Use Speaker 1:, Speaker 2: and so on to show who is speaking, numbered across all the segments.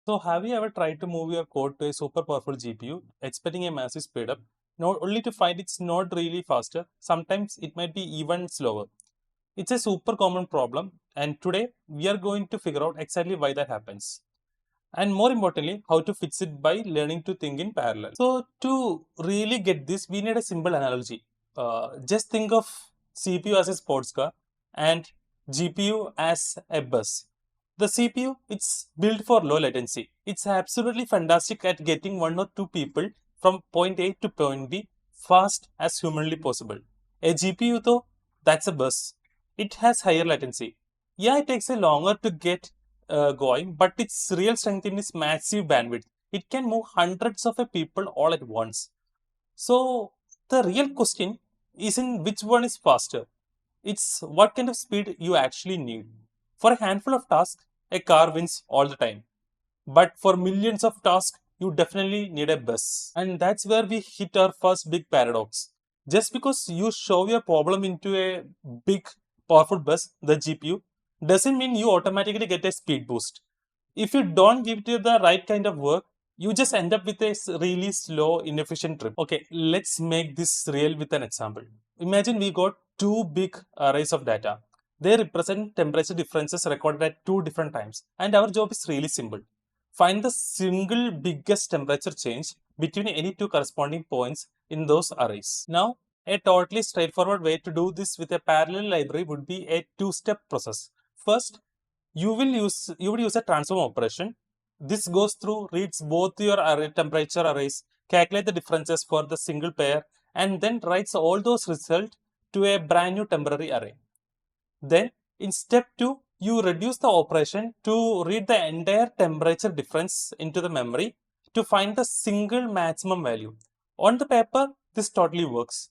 Speaker 1: So have you ever tried to move your code to a super powerful GPU, expecting a massive speed up, not only to find it's not really faster, sometimes it might be even slower. It's a super common problem, and today we are going to figure out exactly why that happens. And more importantly, how to fix it by learning to think in parallel. So to really get this, we need a simple analogy. Just think of CPU as a sports car and GPU as a bus. The CPU, it's built for low latency. It's absolutely fantastic at getting one or two people from point A to point B fast as humanly possible. A GPU though, that's a bus. It has higher latency. Yeah, it takes a longer to get going, but its real strength in its massive bandwidth. It can move hundreds of a people all at once. So the real question isn't which one is faster. It's what kind of speed you actually need. For a handful of tasks, a car wins all the time. But for millions of tasks, you definitely need a bus. And that's where we hit our first big paradox. Just because you shove your problem into a big, powerful bus, the GPU, doesn't mean you automatically get a speed boost. If you don't give it the right kind of work, you just end up with a really slow, inefficient trip. Okay, let's make this real with an example. Imagine we got two big arrays of data. They represent temperature differences recorded at two different times. And our job is really simple. Find the single biggest temperature change between any two corresponding points in those arrays. Now, a totally straightforward way to do this with a parallel library would be a two-step process. First, you would use a transform operation. This goes through, reads both your array temperature arrays, calculate the differences for the single pair, and then writes all those results to a brand new temporary array. Then in step 2, you reduce the operation to read the entire temperature difference into the memory to find the single maximum value. On the paper, this totally works.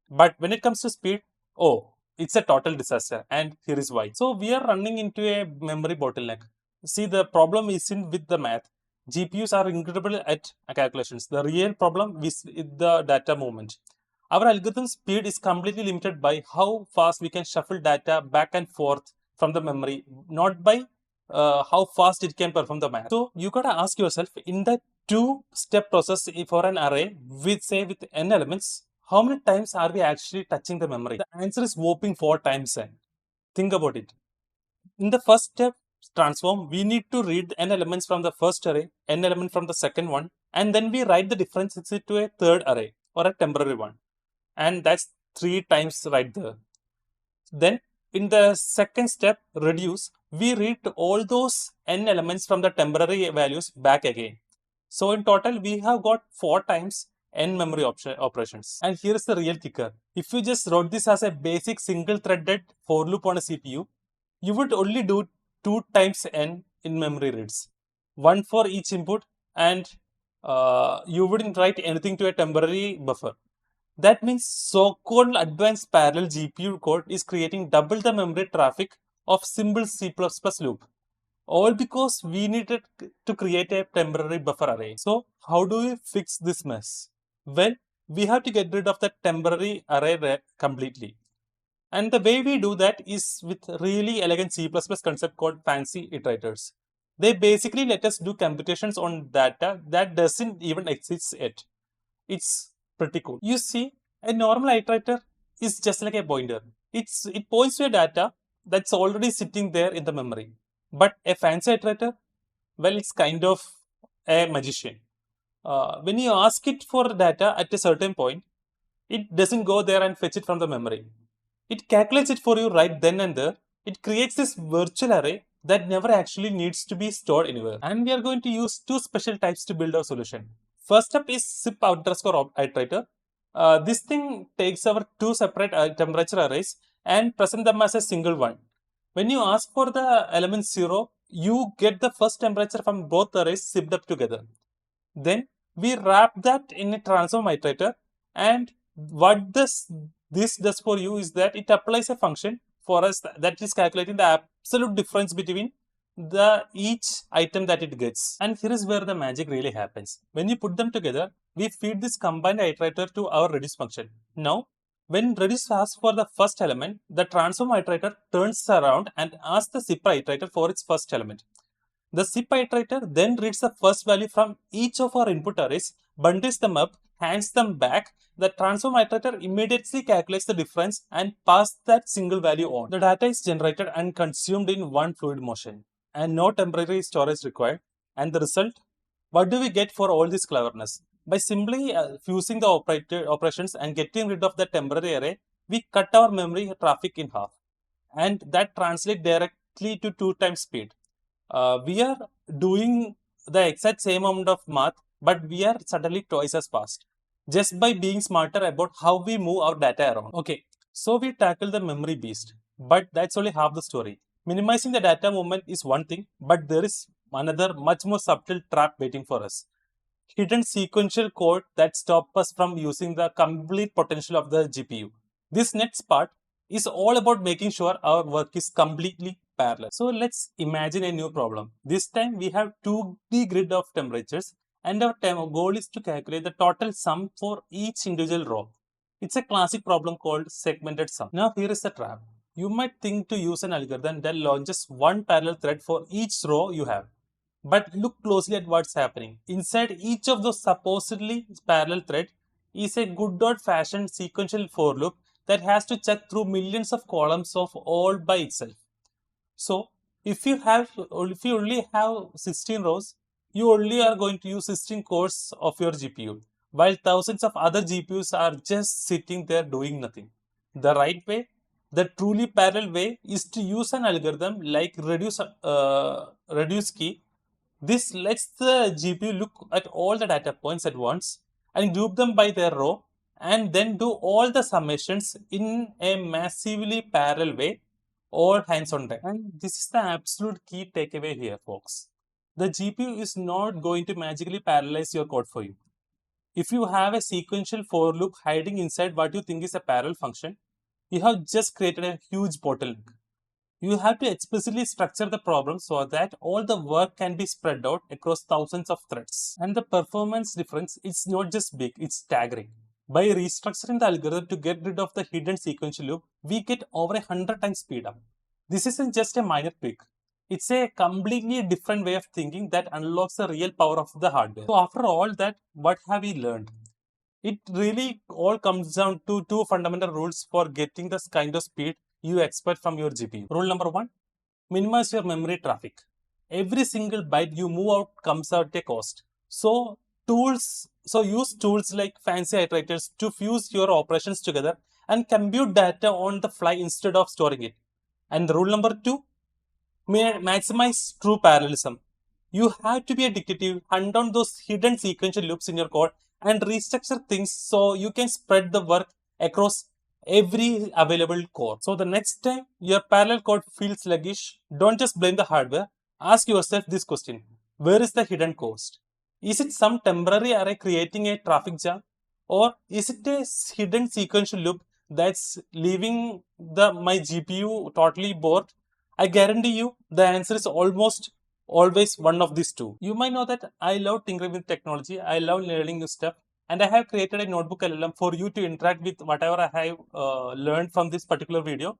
Speaker 1: But when it comes to speed, oh, it's a total disaster. And here is why. So we are running into a memory bottleneck. See, the problem isn't with the math. GPUs are incredible at calculations. The real problem is the data movement. Our algorithm speed is completely limited by how fast we can shuffle data back and forth from the memory, not by how fast it can perform the math. So you gotta ask yourself, in the two-step process for an array with say with n elements, how many times are we actually touching the memory? The answer is whopping 4 times n. Think about it. In the first step transform, we need to read n elements from the first array, n element from the second one, and then we write the difference to a third array or a temporary one. And that's 3 times right there. Then in the second step, reduce, we read all those n elements from the temporary values back again. So in total, we have got 4 times n memory operations. And here's the real kicker. If you just wrote this as a basic single threaded for loop on a CPU, you would only do 2 times n in memory reads. One for each input, and you wouldn't write anything to a temporary buffer. That means so-called advanced parallel GPU code is creating double the memory traffic of simple C++ loop. All because we needed to create a temporary buffer array. So how do we fix this mess? Well, we have to get rid of the temporary array completely. And the way we do that is with really elegant C++ concept called fancy iterators. They basically let us do computations on data that doesn't even exist yet. It's pretty cool. You see, a normal iterator is just like a pointer. It points to a data that's already sitting there in the memory. But a fancy iterator, well, it's kind of a magician. When you ask it for data at a certain point, it doesn't go there and fetch it from the memory. It calculates it for you right then and there. It creates this virtual array that never actually needs to be stored anywhere. And we are going to use two special types to build our solution. First up is zip_iterator. This thing takes our two separate temperature arrays and present them as a single one. When you ask for the element 0, you get the first temperature from both arrays zipped up together. Then we wrap that in a transform iterator, and what this does for you is that it applies a function for us that is calculating the absolute difference between the each item that it gets. And here is where the magic really happens. When you put them together, we feed this combined iterator to our reduce function. Now, when reduce asks for the first element, the transform iterator turns around and asks the zipper iterator for its first element. The zip iterator then reads the first value from each of our input arrays, bundles them up, hands them back. The transform iterator immediately calculates the difference and passes that single value on. The data is generated and consumed in one fluid motion, and no temporary storage required. And the result? What do we get for all this cleverness? By simply fusing the operations and getting rid of the temporary array, we cut our memory traffic in half, and that translates directly to 2 times speed. We are doing the exact same amount of math, but we are suddenly twice as fast just by being smarter about how we move our data around. Okay, so we tackle the memory beast, but that's only half the story. Minimizing the data movement is one thing, but there is another much more subtle trap waiting for us. Hidden sequential code that stop us from using the complete potential of the GPU. This next part is all about making sure our work is completely parallel. So let's imagine a new problem. This time we have 2D grid of temperatures, and our goal is to calculate the total sum for each individual row. It's a classic problem called segmented sum. Now here is the trap. You might think to use an algorithm that launches one parallel thread for each row you have. But look closely at what's happening. Inside each of those supposedly parallel threads is a good old-fashioned sequential for loop that has to check through millions of columns of all by itself. So if you only have 16 rows, you only are going to use 16 cores of your GPU, while thousands of other GPUs are just sitting there doing nothing. The right way, the truly parallel way, is to use an algorithm like reduce key. This lets the GPU look at all the data points at once and group them by their row, and then do all the summations in a massively parallel way, all hands on deck. And this is the absolute key takeaway here, folks. The GPU is not going to magically parallelize your code for you. If you have a sequential for loop hiding inside what you think is a parallel function, you have just created a huge bottleneck. You have to explicitly structure the problem so that all the work can be spread out across thousands of threads. And the performance difference is not just big, it's staggering. By restructuring the algorithm to get rid of the hidden sequential loop, we get over 100 times speed up. This isn't just a minor tweak. It's a completely different way of thinking that unlocks the real power of the hardware. So after all that, what have we learned? It really all comes down to two fundamental rules for getting this kind of speed you expect from your GPU. Rule number one, minimize your memory traffic. Every single byte you move out comes out at a cost. So use tools like fancy iterators to fuse your operations together and compute data on the fly instead of storing it. And rule number two, maximize true parallelism. You have to be a detective, hunt down those hidden sequential loops in your code and restructure things so you can spread the work across every available core. So the next time your parallel code feels sluggish, don't just blame the hardware. Ask yourself this question: where is the hidden cost? Is it some temporary array creating a traffic jam? Or is it a hidden sequential loop that's leaving my GPU totally bored? I guarantee you the answer is almost always one of these two. You might know that I love tinkering with technology, I love learning new stuff, and I have created a notebook LLM for you to interact with whatever I have learned from this particular video.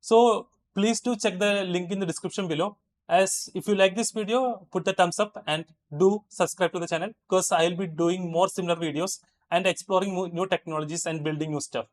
Speaker 1: So please do check the link in the description below. As if you like this video, put the thumbs up and do subscribe to the channel, because I will be doing more similar videos and exploring new technologies and building new stuff.